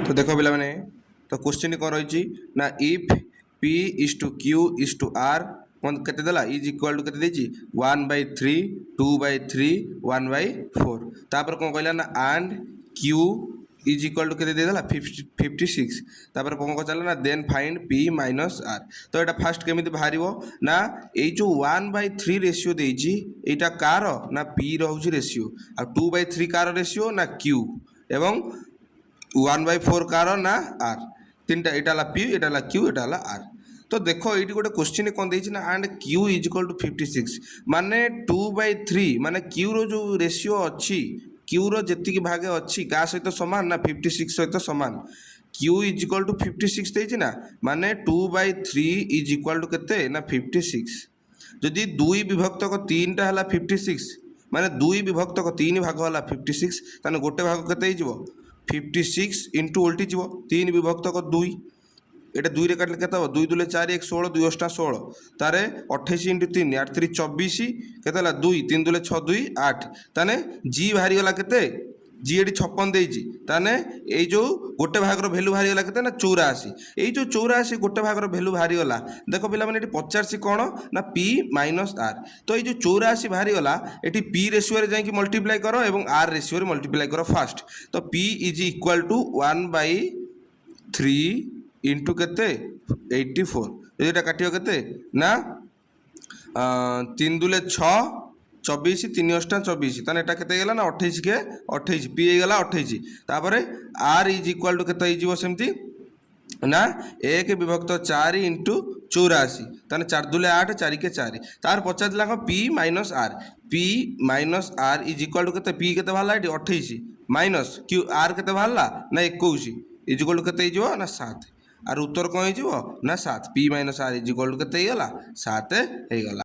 तो देख पिला माने तो क्वेश्चन कौन रही ना if P is to Q is to R केते देला इज इक्वाल टू केते देछि 1/3 2/3 1/4 तापर कौन कहला ना and Q is equal to केते देला 56 तापर कौन कहला ना then find P minus R तो एटा फास्ट केमिति बाहरिवो ना ए जो 1/3 रेशियो देछि एटा कार ना पी रहउछि रेशियो आ 2/3 कार रेशियो ना क्यू एवं 1/4 कार ना आर तीन टा P Etah Q Etah are तो देखो ये गोटे क्वेश्चन कौन देछि ना and Q is equal to 56 माने 2/3 माने क्यू रो जो रेशियो अच्छी क्यू रो जेतिक भाग अच्छी का सहित समान ना 56 सहित समान क्यू इज इक्वल टू 56 देछि ना माने 2/3 इज इक्वल टू केते ना 56 जदि 2 विभक्तक 3 टा हला 56 माने 2 विभक्तक 3 भाग हला 56 ताने गोटे भाग केते हिजबो 56 इंटू उल्टी जीव 3 विभक्तक 2 এটা 2 রে কাটলে কেতে হবে 2 দুলে 4 1 16 2 অষ্টা 16 তারে 28 ইনটু 3 8 3 24 কেতে হলা 2 3 দুলে 6 2 8 তানে জি বাহারি গলা কেতে জি এটি 56 দেইছি তানে এই যে গোটে ভাগর ভ্যালু বাহারি গলা কেতে না 84 এই যে 84 গোটে ভাগর ভ্যালু বাহারি গলা দেখো পিলা মানে এটি 85 কোন না পি মাইনস আর তো এই যে 84 বাহারি গলা এটি পি রেশিও রে যাই কি মল্টিপ্লাই করো এবং আর রেশিও রে মল্টিপ্লাই করো ফার্স্ট তো P is equal to 1/3 into केते 84 ये काटियो केते ना 3 दुले 6 24 3 अष्टा 24 ताने एटा केते गेला ना 28 के 28 पी गेला 28 तापर आर इज इक्वल टू केते हिजिवो सेमती ना 1 विभक्त 4 इंटू 84 ताने 4 दुले 8 4 के 4 तार पचार दिला P minus R is equal to केते पी केते भाला 28 माइनस क्यू आर केते भाला ना 21 इज इक्वल टू केते हिजिवो ना 7 आर उत्तर कौन हो ना 7 P minus R is equal to केते 7 हो गला।